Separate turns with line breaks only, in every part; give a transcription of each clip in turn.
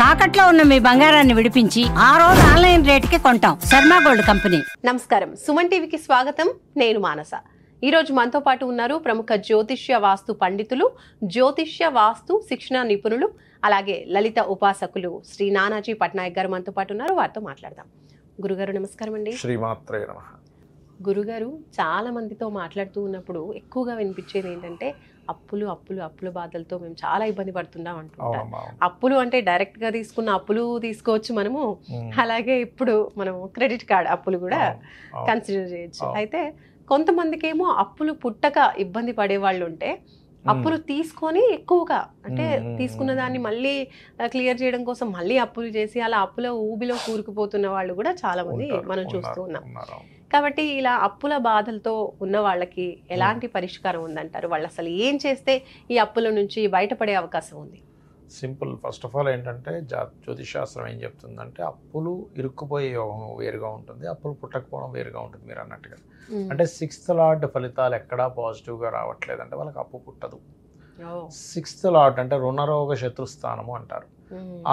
తాకట్లో ఉన్న మీ బంగారాన్ని విడిపించి ఆ రోజు ఆన్లైన్ రేటుకి కొంటాం. Sharma gold company.
నమస్కారం, సుమన్ టీవీకి స్వాగతం. నేను మానస. ఈరోజు మనతో పాటు ఉన్నారు ప్రముఖ జ్యోతిష్య వాస్తు పండితులు, జ్యోతిష్య వాస్తు శిక్షణ నిపుణులు, అలాగే లలిత ఉపాసకులు శ్రీ నానాజీ పట్నాయక్ గారు మనతో పాటు ఉన్నారు. వారితో మాట్లాడదాం. గురుగారు నమస్కారం అండి.
శ్రీమాత్రే నమః.
గురుగారు, చాలా మందితో మాట్లాడుతూ ఉన్నప్పుడు ఎక్కువగా వినిపించేది ఏంటంటే అప్పుల బాధలతో మేము చాలా ఇబ్బంది పడుతున్నాం అంటుంటాం. అప్పులు అంటే డైరెక్ట్ గా తీసుకున్న అప్పులు తీసుకోవచ్చు మనము, అలాగే ఇప్పుడు మనం క్రెడిట్ కార్డ్ అప్పులు కూడా కన్సిడర్ చేయొచ్చు. అయితే కొంతమందికి ఏమో అప్పులు పుట్టక ఇబ్బంది పడే వాళ్ళు ఉంటే, అప్పులు తీసుకొని ఎక్కువగా అంటే తీసుకున్న దాన్ని మళ్ళీ క్లియర్ చేయడం కోసం మళ్ళీ అప్పులు చేసి అలా అప్పుల ఊబిలో కూరుకుపోతున్న వాళ్ళు కూడా చాలా మంది మనం చూస్తూ ఉన్నాం. కాబట్టి ఇలా అప్పుల బాధలతో ఉన్న వాళ్ళకి ఎలాంటి పరిష్కారం ఉందంటారు? వాళ్ళు అసలు ఏం చేస్తే ఈ అప్పుల నుంచి బయటపడే అవకాశం ఉంది?
సింపుల్. ఫస్ట్ ఆఫ్ ఆల్ ఏంటంటే జ్యోతిషాస్త్రం ఏం చెప్తుందంటే అప్పులు ఇరుక్కుపోయే యోగం వేరుగా ఉంటుంది, అప్పులు పుట్టకపోవడం వేరుగా ఉంటుంది. మీరు అన్నట్టుగా అంటే 6th లార్డ్ ఫలితాలు ఎక్కడా పాజిటివ్గా రావట్లేదు అంటే వాళ్ళకి అప్పు పుట్టదు. 6th లార్డ్ అంటే రుణరోగ శత్రుస్థానము అంటారు.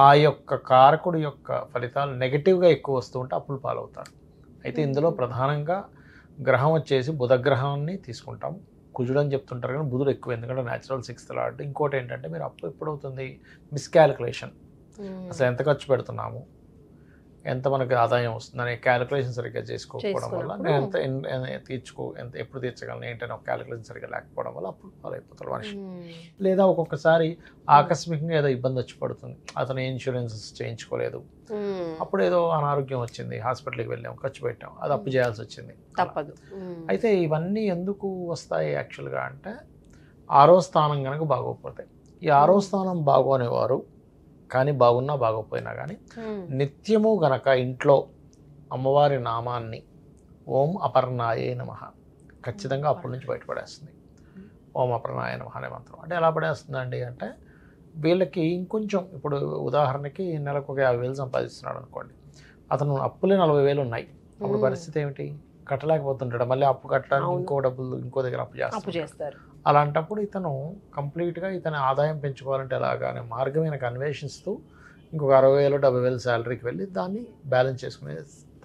ఆ యొక్క కారకుడి యొక్క ఫలితాలు నెగిటివ్గా ఎక్కువ వస్తూ ఉంటే అప్పులు పాలవుతారు. అయితే ఇందులో ప్రధానంగా గ్రహం వచ్చేసి బుధగ్రహాన్ని తీసుకుంటాం. కుజుడు అని చెప్తుంటారు కానీ బుధుడు ఎక్కువ, ఎందుకంటే న్యాచురల్ 6th లార్డ్. ఇంకోటి ఏంటంటే మీరు అప్పు ఎప్పుడవుతుంది, మిస్కాలిక్యులేషన్. అసలు ఎంత ఖర్చు పెడుతున్నాము, ఎంత మనకి ఆదాయం వస్తుందనే క్యాలిక్యులేషన్ సరిగ్గా చేసుకోకపోవడం వల్ల నేను ఎంత ఎప్పుడు తీర్చగలను ఏంటనే ఒక క్యాలిక్యులేషన్ సరిగ్గా లేకపోవడం వల్ల అప్పుడు ఫాలో అయిపోతారు మనిషి. లేదా ఒక్కొక్కసారి ఆకస్మికంగా ఏదో ఇబ్బంది వచ్చి పడుతుంది, అతను ఇన్సూరెన్స్ చేయించుకోలేదు, అప్పుడు ఏదో అనారోగ్యం వచ్చింది, హాస్పిటల్కి వెళ్ళాం, ఖర్చు పెట్టాం, అది అప్పు చేయాల్సి వచ్చింది, తప్పదు. అయితే ఇవన్నీ ఎందుకు వస్తాయి యాక్చువల్గా అంటే 6వ స్థానం కనుక బాగోకపోతాయి. ఈ 6వ స్థానం బాగోనేవారు కానీ బాగున్నా బాగోపోయినా కానీ నిత్యము గనక ఇంట్లో అమ్మవారి నామాన్ని ఓం అపర్ణాయే నమః ఖచ్చితంగా అప్పటి నుంచి బయటపడేస్తుంది. ఓం అపర్ణాయ నమః అనే మంత్రం. అంటే ఎలా పడేస్తుందండి అంటే వీళ్ళకి ఇంకొంచెం, ఇప్పుడు ఉదాహరణకి నెలకు ఒక 50,000 సంపాదిస్తున్నాడు అనుకోండి, అతను అప్పులే 40,000 ఉన్నాయి. అప్పుడు పరిస్థితి ఏమిటి, కట్టలేకపోతుంటాడు, మళ్ళీ అప్పు కట్టడానికి ఇంకో డబ్బులు ఇంకో దగ్గర అప్పు చేస్తారు. అలాంటప్పుడు ఇతను కంప్లీట్గా ఇతని ఆదాయం పెంచుకోవాలంటే ఎలాగా అనే మార్గం ఈయనకు అన్వేషిస్తూ ఇంకొక 60,000 70,000 శాలరీకి వెళ్ళి దాన్ని బ్యాలెన్స్ చేసుకునే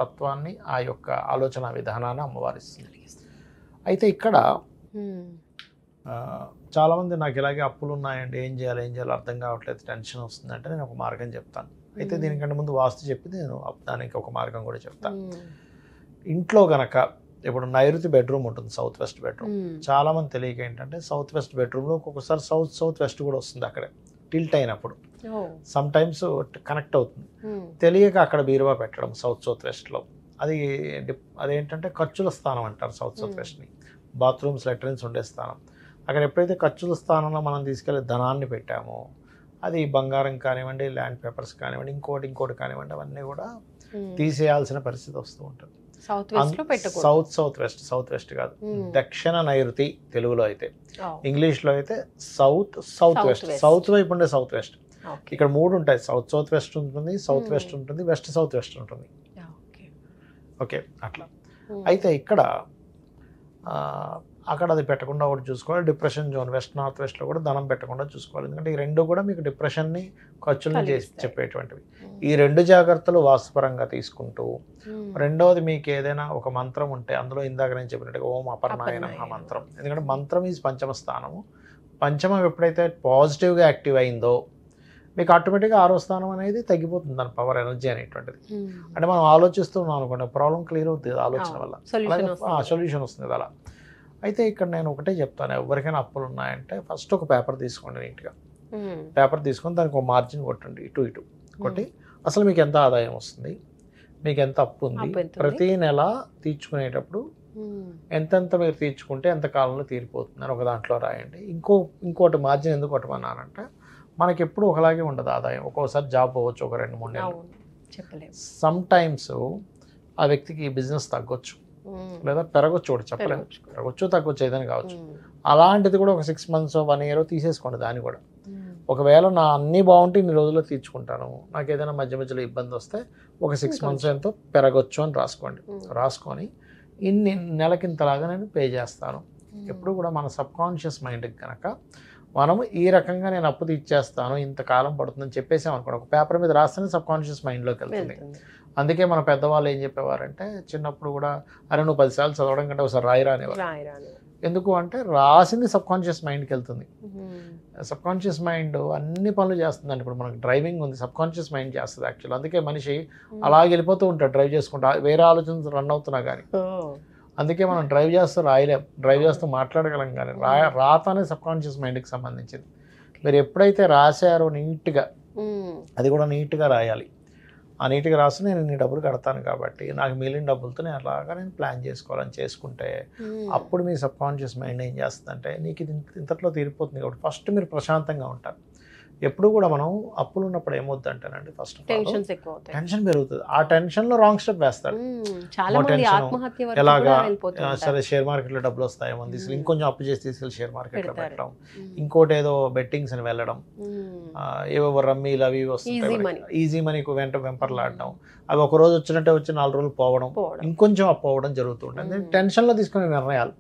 తత్వాన్ని, ఆ యొక్క ఆలోచన విధానాన్ని అమ్మవారిస్తుంది. అయితే ఇక్కడ చాలామంది నాకు ఇలాగే అప్పులు ఉన్నాయండి, ఏం చేయాలో అర్థం కావట్లేదు, టెన్షన్ వస్తుందంటే నేను ఒక మార్గం చెప్తాను. అయితే దీనికంటే ముందు వాస్తు చెప్పి నేను దానికి ఒక మార్గం కూడా చెప్తాను. ఇంట్లో గనక ఇప్పుడు నైరుతి బెడ్రూమ్ ఉంటుంది, సౌత్ వెస్ట్ బెడ్రూమ్. చాలా మంది తెలియక ఏంటంటే సౌత్ వెస్ట్ బెడ్రూమ్లో ఒక్కొక్కసారి సౌత్ వెస్ట్ కూడా వస్తుంది. అక్కడ టిల్ట్ అయినప్పుడు సమ్ టైమ్స్ కనెక్ట్ అవుతుంది. తెలియక అక్కడ బీరువా పెట్టడం సౌత్ వెస్ట్లో, అదేంటంటే ఖర్చుల స్థానం అంటారు సౌత్ వెస్ట్ని. బాత్రూమ్స్ లెట్రిన్స్ ఉండే స్థానం. అక్కడ ఎప్పుడైతే ఖర్చుల స్థానంలో మనం తీసుకెళ్ళి ధనాన్ని పెట్టామో, అది బంగారం కానివ్వండి, ల్యాండ్ పేపర్స్ కానివ్వండి, ఇంకోటి కానివ్వండి, అవన్నీ కూడా తీసేయాల్సిన పరిస్థితి వస్తూ ఉంటుంది. సౌత్ వెస్ట్ కాదు, దక్షిణ నైరుతి తెలుగులో అయితే, ఇంగ్లీష్లో అయితే సౌత్ వెస్ట్. సౌత్ వైపు ఉండే సౌత్ వెస్ట్. ఇక్కడ 3 ఉంటాయి, సౌత్ వెస్ట్ ఉంటుంది, సౌత్ వెస్ట్ ఉంటుంది, సౌత్ వెస్ట్ ఉంటుంది. ఓకే, అట్లా. అయితే ఇక్కడ అక్కడ అది పెట్టకుండా ఒకటి చూసుకోవాలి. డిప్రెషన్ జోన్ వెస్ట్ నార్త్ వెస్ట్లో కూడా ధనం పెట్టకుండా చూసుకోవాలి, ఎందుకంటే ఈ రెండు కూడా మీకు డిప్రెషన్ని ఖర్చులను చేసి చెప్పేటువంటివి. ఈ 2 జాగ్రత్తలు వాస్తుపరంగా తీసుకుంటూ, రెండవది మీకు ఏదైనా ఒక మంత్రం ఉంటే అందులో ఇందాక నేను చెప్పినట్టుగా ఓం అపర్ణాయ నమః మంత్రం. ఎందుకంటే మంత్రం ఈజ్ పంచమ స్థానము. పంచమం ఎప్పుడైతే పాజిటివ్గా యాక్టివ్ అయిందో మీకు ఆటోమేటిక్గా 6వ స్థానం అనేది తగ్గిపోతుంది, దాని పవర్ ఎనర్జీ అనేటువంటిది. అంటే మనం ఆలోచిస్తున్నాం అనుకోండి, ప్రాబ్లం క్లియర్ అవుతుంది ఆలోచన వల్ల, సొల్యూషన్ వస్తుంది అలా. అయితే ఇక్కడ నేను ఒకటే చెప్తాను, ఎవరికైనా అప్పులు ఉన్నాయంటే ఫస్ట్ ఒక పేపర్ తీసుకోండి, నీట్గా పేపర్ తీసుకొని దానికి ఒక మార్జిన్ కొట్టండి, ఇటు కొట్టి అసలు మీకు ఎంత ఆదాయం వస్తుంది, మీకు ఎంత అప్పు ఉంది, ప్రతి నెల తీర్చుకునేటప్పుడు ఎంతెంత మీరు తీర్చుకుంటే ఎంత కాలంలో తీరిపోతుంది అని ఒక దాంట్లో రాయండి. ఇంకోటి మార్జిన్ ఎందుకు కొట్టమన్నానంటే మనకి ఎప్పుడు ఒకలాగే ఉండదు ఆదాయం. ఒక్కోసారి జాబ్ పోవచ్చు ఒక 2-3 నెలలు, సమ్ టైమ్స్ ఆ వ్యక్తికి బిజినెస్ తగ్గొచ్చు లేదా పెరగొచ్చు, కూడా చెప్పలేము, పెరగొచ్చు తగ్గొచ్చు ఏదైనా కావచ్చు. అలాంటిది కూడా ఒక 6 months 1 year తీసేసుకోండి. దాన్ని కూడా ఒకవేళ నా అన్నీ బాగుంటే ఇన్ని రోజుల్లో తీర్చుకుంటాను, నాకు ఏదైనా మధ్యలో ఇబ్బంది వస్తే ఒక 6 months ఎంతో పెరగొచ్చు అని రాసుకోండి. రాసుకొని ఇన్ని నెలకింతలాగా నేను పే చేస్తాను. ఎప్పుడు కూడా మన సబ్కాన్షియస్ మైండ్కి కనుక మనం ఈ రకంగా నేను అప్పు తీర్చేస్తాను ఇంతకాలం పడుతుందని చెప్పేసాం అనుకోండి, ఒక పేపర్ మీద రాస్తేనే సబ్కాన్షియస్ మైండ్లోకి వెళ్తుంది. అందుకే మన పెద్దవాళ్ళు ఏం చెప్పేవారంటే చిన్నప్పుడు కూడా, అరే నువ్వు 10 సార్లు చదవడం కంటే ఒకసారి రాయిరా అనేవారు. ఎందుకు అంటే రాసింది సబ్కాన్షియస్ మైండ్కి వెళ్తుంది. సబ్కాన్షియస్ మైండ్ అన్ని పనులు చేస్తుందండి. ఇప్పుడు మనకు డ్రైవింగ్ ఉంది, సబ్కాన్షియస్ మైండ్ చేస్తుంది యాక్చువల్. అందుకే మనిషి అలాగే వెళ్ళిపోతూ ఉంటాడు డ్రైవ్ చేసుకుంటా, వేరే ఆలోచన రన్ అవుతున్నా కానీ. అందుకే మనం డ్రైవ్ చేస్తూ రాయలేం, డ్రైవ్ చేస్తూ మాట్లాడగలం కానీ రాత అనేది సబ్కాన్షియస్ మైండ్కి సంబంధించింది. మీరు ఎప్పుడైతే రాశారో నీట్గా, అది కూడా నీట్గా రాయాలి. ఆ నీట్గా రాస్తే నేను ఇన్ని డబ్బులు కడతాను కాబట్టి నాకు మిగిలిన డబ్బులతో నేను అలాగా నేను ప్లాన్ చేసుకోవాలని చేసుకుంటే అప్పుడు మీ సబ్కాన్షియస్ మైండ్ ఏం చేస్తుందంటే నీకు ఇది ఇంతట్లో తీరిపోతుంది కాబట్టి ఫస్ట్ మీరు ప్రశాంతంగా ఉంటారు. ఎప్పుడు కూడా మనం అప్పులు ఉన్నప్పుడు ఏమవుతుందంటేనండి, ఫస్ట్ టెన్షన్ పెరుగుతుంది. ఆ టెన్షన్లో రాంగ్ స్టెప్ వేస్తాడు. ఎలాగా సరే షేర్ మార్కెట్లో డబ్బులు వస్తాయేమో తీసుకెళ్ళి ఇంకొంచెం అప్పు చేసి తీసుకెళ్ళి షేర్ మార్కెట్లో పెట్టడం, ఇంకోటి ఏదో బెట్టింగ్స్ అని వెళ్ళడం, ఏవో రమ్మీలు అవి వస్తాయి, ఈజీ మనీకు వెంపర్లాడడం, అవి ఒక రోజు వచ్చినట్టే వచ్చి 4 రోజులు పోవడం, ఇంకొంచెం అప్పు అవ్వడం జరుగుతుంటుంది టెన్షన్లో తీసుకునే నిర్ణయాలు.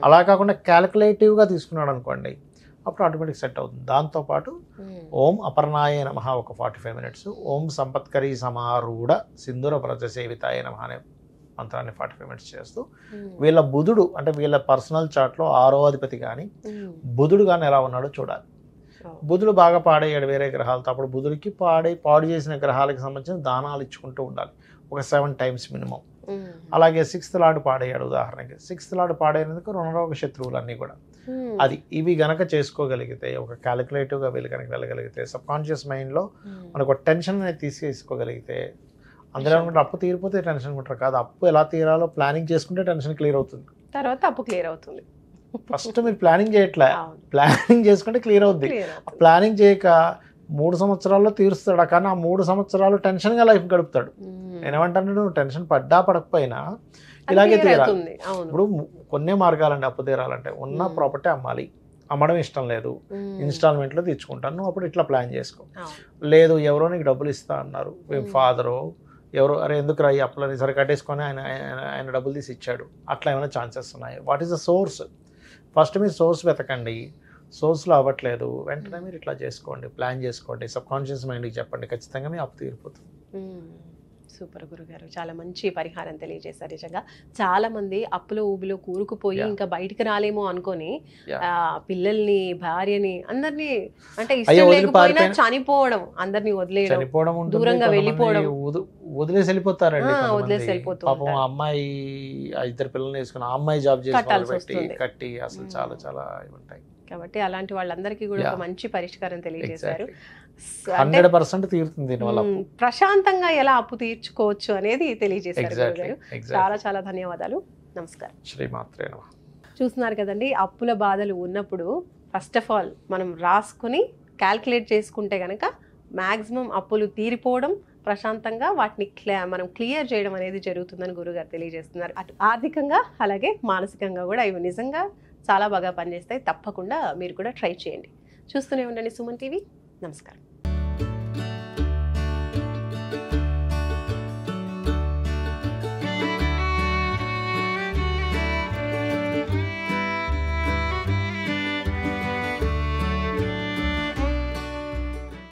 అలా కాకుండా క్యాలిక్యులేటివ్గా తీసుకున్నాడు అనుకోండి, అప్పుడు ఆటోమేటిక్ సెట్ అవుతుంది. దాంతోపాటు ఓం అపర్ణాయ నమః ఒక 45 minutes, ఓం సంపత్కరీ సమారూఢ సింధుర వ్రత సేవితాయ నమః అనే మంత్రాన్ని 45 minutes చేస్తూ వీళ్ళ బుధుడు అంటే వీళ్ళ పర్సనల్ చార్ట్లో 6వ అధిపతి కానీ బుధుడు కానీ ఎలా ఉన్నాడో చూడాలి. బుధుడు బాగా పాడయ్యాడు వేరే గ్రహాలతో, అప్పుడు బుధుడికి పాడు చేసిన గ్రహాలకు సంబంధించిన దానాలు ఇచ్చుకుంటూ ఉండాలి, ఒక 7 times మినిమం. అలాగే 6th లార్డ్ పాడయ్యాడు ఉదాహరణకి, 6th లార్డ్ పాడైనందుకు రుణరోగ శత్రువులన్నీ కూడా అది ఇవి గనక చేసుకోగలిగితే, ఒక క్యాలిక్యులేటివ్గా వీళ్ళు కనుక వెళ్ళగలిగితే, సబ్కాన్షియస్ మైండ్లో మనకు ఒక టెన్షన్ అనేది తీసుకోగలిగితే, అందులో అనుకుంటే అప్పు తీరిపోతే టెన్షన్ అనుకుంటారు కాదు, అప్పు ఎలా తీరాలో ప్లానింగ్ చేసుకుంటే టెన్షన్ క్లియర్ అవుతుంది,
తర్వాత అప్పు క్లియర్ అవుతుంది.
ఫస్ట్ మీరు ప్లానింగ్ చేయట్లే, ప్లానింగ్ చేసుకుంటే క్లియర్ అవుద్ది. ప్లానింగ్ చేయక 3 సంవత్సరాల్లో తీరుస్తాడు, కానీ ఆ 3 సంవత్సరాలు టెన్షన్గా లైఫ్ గడుపుతాడు. నేనేమంటాను, నువ్వు టెన్షన్ పడకపోయినా ఇలాగే తీరాలి. ఇప్పుడు కొన్ని మార్గాలండి అప్పు తీరాలంటే, ఉన్న ప్రాపర్టీ అమ్మాలి, అమ్మడం ఇష్టం లేదు, ఇన్స్టాల్మెంట్లో తీర్చుకుంటాను, నువ్వు అప్పుడు ఇట్లా ప్లాన్ చేసుకో. లేదు ఎవరో నీకు డబ్బులు ఇస్తా అన్నారు, ఫాదరో ఎవరో, అరే ఎందుకు రా ఈ అప్పులని సరే కట్టేసుకొని ఆయన డబ్బులు తీసి ఇచ్చాడు, అట్లా ఏమైనా ఛాన్సెస్ ఉన్నాయి. What is the source? First మీరు సోర్స్ వెతకండి, సోర్స్లో అవ్వట్లేదు వెంటనే మీరు ఇట్లా చేసుకోండి, ప్లాన్ చేసుకోండి, సబ్కాన్షియస్ మైండ్కి చెప్పండి, ఖచ్చితంగా మీ అప్పు తీరిపోతుంది.
సూపర్ గురుగారు, చాలా మంచి పరిహారం తెలియజేశారు. నిజంగా చాలా మంది అప్పులో ఊబిలో కూరుకుపోయి ఇంకా బయటికి రాలేమో అనుకొని పిల్లల్ని భార్యని అందరినీ అంటే ఇష్టం లేకపోయినా చనిపోవడం, అందరినీ వదిలేయడం, దూరంగా వెళ్ళిపోవడం,
వదిలేసి వెళ్ళిపోతారండి.
వదిలేసి వెళ్ళిపోతారు.
పాపం ఆ అమ్మాయి 2 పిల్లల్ని వేసుకుని ఆ అమ్మాయి జాబ్ చేసి కట్టి అసలు చాలా చాలా ఉంటాయి.
కాబట్టి అలాంటి వాళ్ళందరికీ కూడా ఒక మంచి పరిష్కారం తెలియజేశారు.
100% తీరుతుంది దీనివల్ల.
ప్రశాంతంగా ఎలా అప్పు తీర్చుకోవచ్చు అనేది తెలియజేశారు గురుగారు. చాలా చాలా ధన్యవాదాలు. నమస్కారం.
శ్రీమాత్రే నమః.
చూస్తున్నారు కదండి, అప్పుల బాధలు ఉన్నప్పుడు ఫస్ట్ ఆఫ్ ఆల్ మనం రాసుకుని క్యాల్కులేట్ చేసుకుంటే కనుక మ్యాక్సిమం అప్పులు తీరిపోవడం, ప్రశాంతంగా వాటిని మనం క్లియర్ చేయడం అనేది జరుగుతుందని గురుగారు తెలియజేస్తున్నారు. అటు ఆర్థికంగా అలాగే మానసికంగా కూడా ఇవి నిజంగా చాలా బాగా పనిచేస్తాయి. తప్పకుండా మీరు కూడా ట్రై చేయండి. చూస్తూనే ఉండండి సుమన్ టీవీ. నమస్కారం.